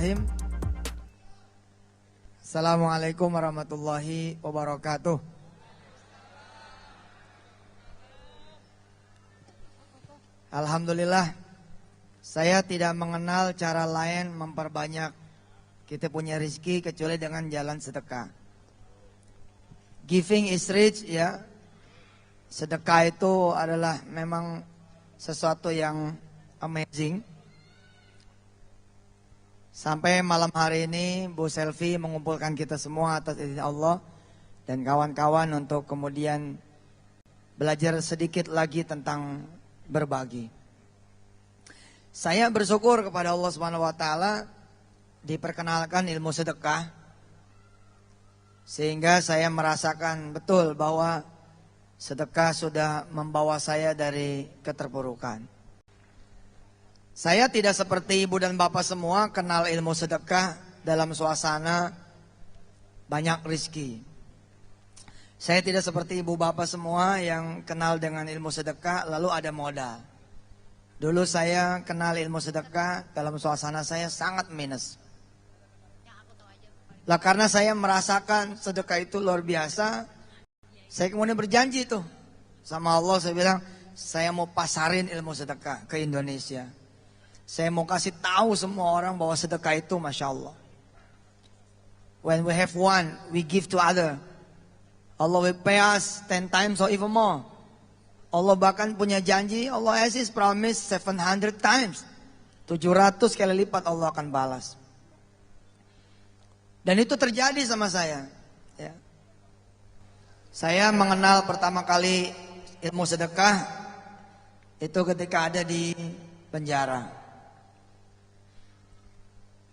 Bismillahirrahmanirrahim. Assalamualaikum warahmatullahi wabarakatuh. Alhamdulillah, saya tidak mengenal cara lain memperbanyak kita punya rezeki kecuali dengan jalan sedekah. Giving is rich, ya. Sedekah itu adalah memang sesuatu yang amazing. Sampai malam hari ini Bu Selvi mengumpulkan kita semua atas izin Allah dan kawan-kawan untuk kemudian belajar sedikit lagi tentang berbagi. Saya bersyukur kepada Allah Subhanahu wa taala diperkenalkan ilmu sedekah sehingga saya merasakan betul bahwa sedekah sudah membawa saya dari keterpurukan. Saya tidak seperti ibu dan bapak semua kenal ilmu sedekah dalam suasana banyak rezeki. Saya tidak seperti ibu bapak semua yang kenal dengan ilmu sedekah lalu ada modal. Dulu saya kenal ilmu sedekah dalam suasana saya sangat minus. Lah karena saya merasakan sedekah itu luar biasa, saya kemudian berjanji tuh sama Allah, saya bilang saya mau pasarin ilmu sedekah ke Indonesia. Saya mau kasih tahu semua orang bahwa sedekah itu Masya Allah. When we have one, we give to other. Allah will pay us 10 times or even more. Allah bahkan punya janji, Allah has his promise 700 times. 700 kali lipat Allah akan balas. Dan itu terjadi sama saya. Ya. Saya mengenal pertama kali ilmu sedekah itu ketika ada di penjara.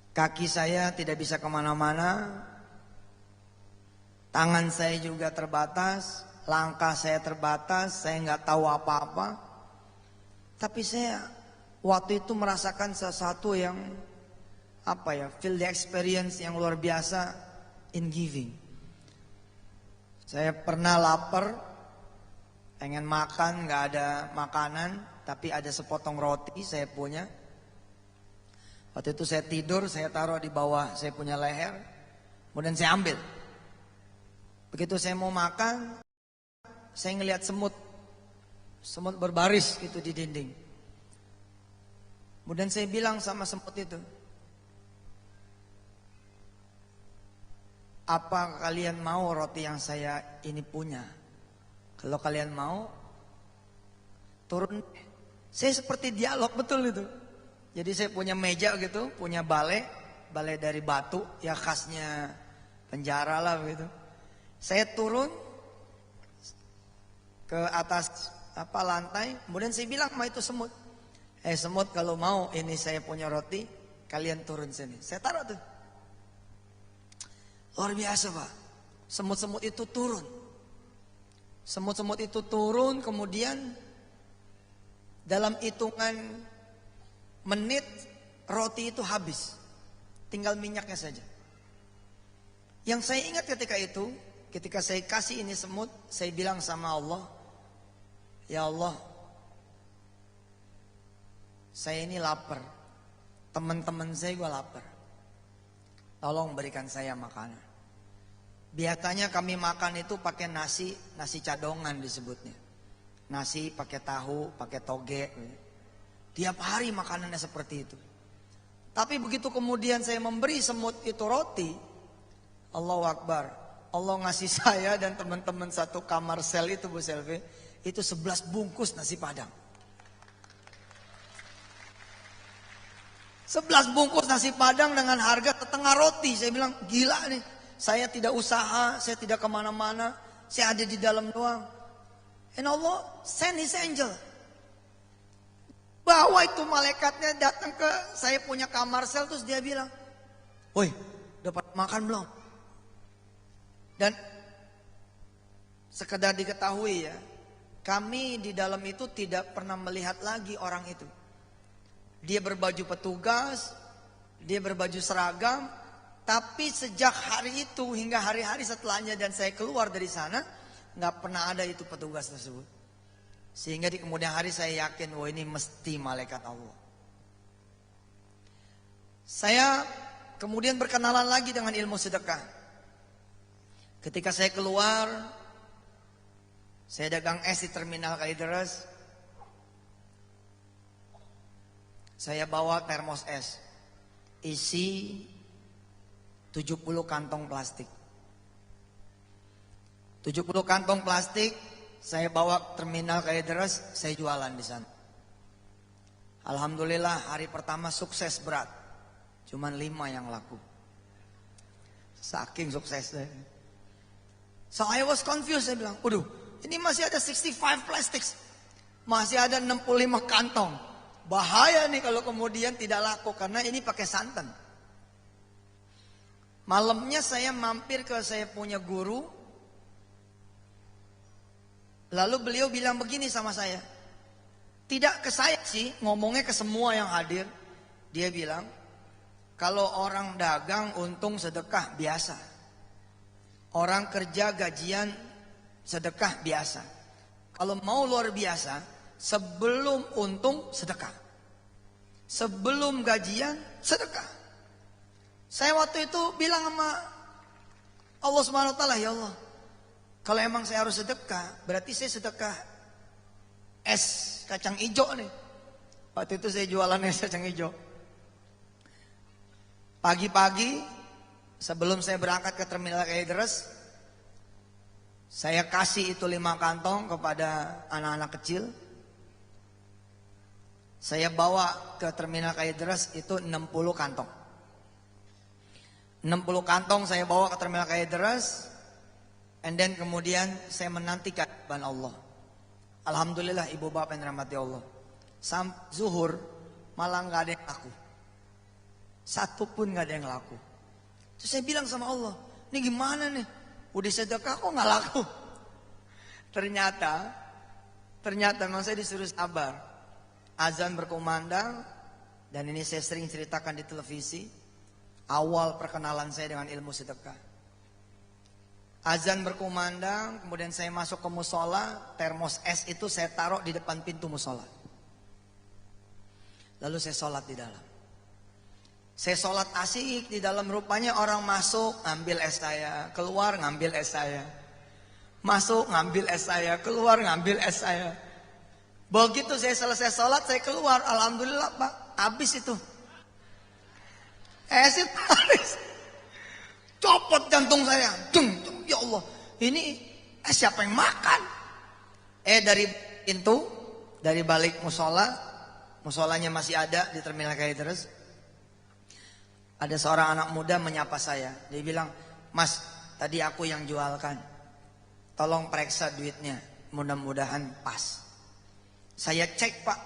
Kaki saya tidak bisa kemana-mana, tangan saya juga terbatas, langkah saya terbatas, saya nggak tahu apa-apa. Tapi saya waktu itu merasakan sesuatu yang feel the experience yang luar biasa in giving. Saya pernah lapar, pengen makan, nggak ada makanan, tapi ada sepotong roti saya punya. Waktu itu saya tidur, saya taruh di bawah saya punya leher, kemudian saya ambil. Begitu saya mau makan, saya ngelihat semut berbaris gitu di dinding. Kemudian saya bilang sama semut itu, apa kalian mau roti yang saya ini punya? Kalau kalian mau, turun. Saya seperti dialog betul itu. Jadi saya punya meja gitu, punya balai dari batu, ya khasnya penjara lah begitu. Saya turun ke atas lantai, kemudian saya bilang sama itu semut, semut kalau mau ini saya punya roti, kalian turun sini. Saya taruh tuh. Luar biasa Pak, semut-semut itu turun. Semut-semut itu turun, kemudian dalam hitungan menit roti itu habis, tinggal minyaknya saja. Yang saya ingat ketika itu, ketika saya kasih ini semut, saya bilang sama Allah, ya Allah, saya ini lapar, teman-teman saya gue lapar, tolong berikan saya makanan. Biasanya kami makan itu pakai nasi cadongan disebutnya, nasi pakai tahu, pakai toge. Tiap hari makanannya seperti itu. Tapi begitu kemudian saya memberi semut itu roti, Allahu Akbar, Allah ngasih saya dan teman-teman satu kamar sel itu Bu Selvi, itu 11 bungkus nasi padang. 11 bungkus nasi padang dengan harga setengah roti. Saya bilang gila nih, saya tidak usaha, saya tidak kemana-mana, saya ada di dalam doang. And Allah send his angel, bawa itu malaikatnya datang ke saya punya kamar sel, terus dia bilang, woi dapat makan belum? Dan sekedar diketahui ya, kami di dalam itu tidak pernah melihat lagi orang itu. Dia berbaju petugas, dia berbaju seragam, tapi sejak hari itu hingga hari-hari setelahnya dan saya keluar dari sana, nggak pernah ada itu petugas tersebut. Sehingga di kemudian hari saya yakin, wah ini mesti malaikat Allah. Saya Kemudian berkenalan lagi dengan ilmu sedekah. Ketika saya keluar, saya dagang es di terminal Kalideres. Saya bawa termos es, isi 70 kantong plastik. 70 kantong plastik saya bawa ke terminal Kalideres, saya jualan di sana. Alhamdulillah hari pertama sukses berat. Cuman 5 yang laku. Saking suksesnya. So I was confused, saya bilang, waduh, ini masih ada 65 plastics. Masih ada 65 kantong. Bahaya nih kalau kemudian tidak laku karena ini pakai santan. Malamnya saya mampir ke saya punya guru. Lalu beliau bilang begini sama saya. Tidak ke saya sih, ngomongnya ke semua yang hadir. Dia bilang, kalau orang dagang untung sedekah biasa. Orang kerja gajian sedekah biasa. Kalau mau luar biasa, sebelum untung sedekah. Sebelum gajian sedekah. Saya waktu itu bilang sama Allah Subhanahu wa taala, ya Allah, kalau emang saya harus sedekah, berarti saya sedekah es kacang hijau nih. Waktu itu saya jualan es kacang hijau. Pagi-pagi sebelum saya berangkat ke terminal Kalideres, saya kasih itu 5 kantong kepada anak-anak kecil. Saya bawa ke terminal Kalideres itu 60 kantong. 60 kantong saya bawa ke terminal Kalideres. And then kemudian saya menanti keajaiban Allah. Alhamdulillah ibu bapak yang dirahmati Allah. Sampai zuhur malah gak ada yang laku. Satu pun gak ada yang laku. Terus saya bilang sama Allah, ini gimana nih? Udah sedekah kok gak laku? Ternyata memang saya disuruh sabar. Azan berkumandang, dan ini saya sering ceritakan di televisi. Awal perkenalan saya dengan ilmu sedekah. Azan berkumandang, kemudian saya masuk ke musola, termos es itu saya taruh di depan pintu musola. Lalu saya sholat di dalam. Saya sholat asik di dalam, rupanya orang masuk ngambil es saya, keluar ngambil es saya. Masuk ngambil es saya, keluar ngambil es saya. Begitu saya selesai sholat, saya keluar. Alhamdulillah Pak, habis itu. Es itu habis. Copot jantung saya. Ya Allah, ini siapa yang makan? Dari pintu, dari balik musola, musolanya masih ada di terminal Kalideres. Ada seorang anak muda menyapa saya. Dia bilang, Mas, tadi aku yang jualkan. Tolong periksa duitnya, mudah-mudahan pas. Saya cek Pak,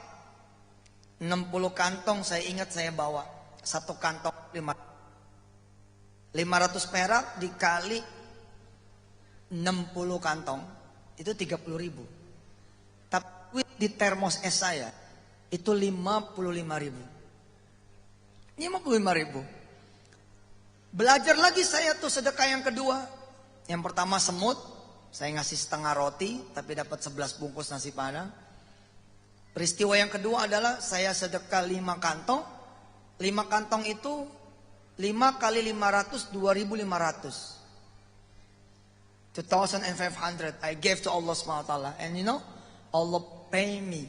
60 kantong saya ingat saya bawa. Satu kantong 500 perak dikali 60 kantong, itu 30.000. Tapi di termos es saya, itu 55.000. 55.000. Belajar lagi saya tuh sedekah yang kedua. Yang pertama semut, saya ngasih setengah roti, tapi dapat 11 bungkus nasi padang. Peristiwa yang kedua adalah saya sedekah 5 kantong. 5 kantong itu 5 kali 500, 2.500. 2,500 I gave to Allah SWT. And you know, Allah pay me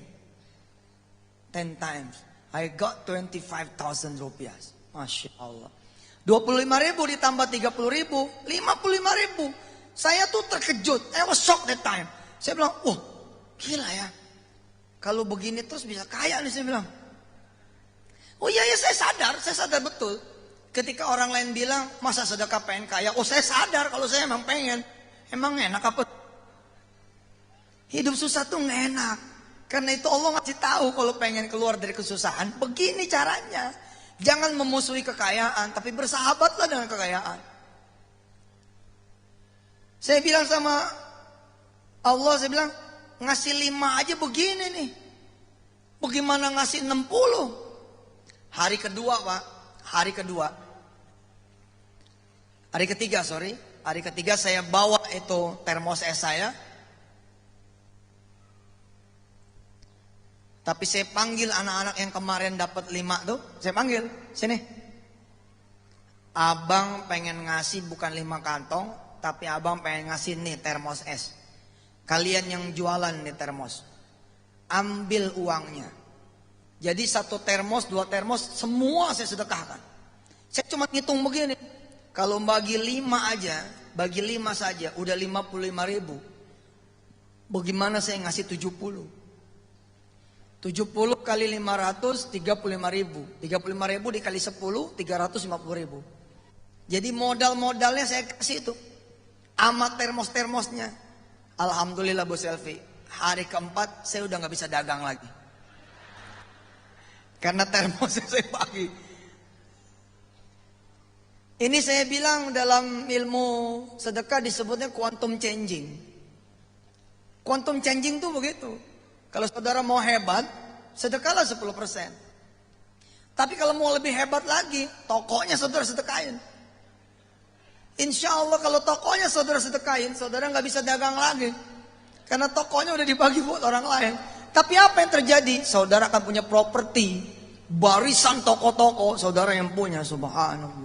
10 times. I got 25,000 rupiah. Masya Allah. 25.000 ditambah 30.000, 55.000. Saya tuh terkejut. I was shocked that time. Saya bilang, wah gila ya. Kalau begini terus bisa kaya nih, saya bilang. Oh iya ya, saya sadar betul. Ketika orang lain bilang, masa sedekah pengen kaya? Oh saya sadar kalau saya emang pengen. Emang enak apa? Hidup susah tuh gak enak. Karena itu Allah ngasih tahu kalau pengen keluar dari kesusahan, begini caranya. Jangan memusuhi kekayaan, tapi bersahabatlah dengan kekayaan. Saya bilang sama Allah, saya bilang, ngasih 5 aja begini nih. Bagaimana ngasih 60? Hari kedua Pak, hari ketiga saya bawa itu termos es saya. Tapi saya panggil anak-anak yang kemarin dapat 5 tuh, saya panggil, sini. Abang pengen ngasih bukan 5 kantong, tapi abang pengen ngasih nih termos es. Kalian yang jualan nih termos, ambil uangnya. Jadi 1 termos, 2 termos, semua saya sedekahkan. Saya cuma ngitung begini, kalau bagi 5 aja, bagi 5 saja, udah 55.000. Bagaimana saya ngasih 70? 70 kali 500, 35.000. 35.000 dikali 10, 350.000. Jadi modal-modalnya saya kasih itu. Amat termos-termosnya. Alhamdulillah Bu Selvi, hari keempat saya udah gak bisa dagang lagi. Karena termosnya saya bagi. Ini saya bilang dalam ilmu sedekah disebutnya quantum changing. Quantum changing tuh begitu. Kalau saudara mau hebat, sedekahlah 10%. Tapi kalau mau lebih hebat lagi, tokonya saudara sedekahin. Insya Allah kalau tokonya saudara sedekahin, saudara nggak bisa dagang lagi. Karena tokonya udah dibagi buat orang lain. Tapi apa yang terjadi? Saudara akan punya properti, barisan toko-toko, saudara yang punya, subhanallah.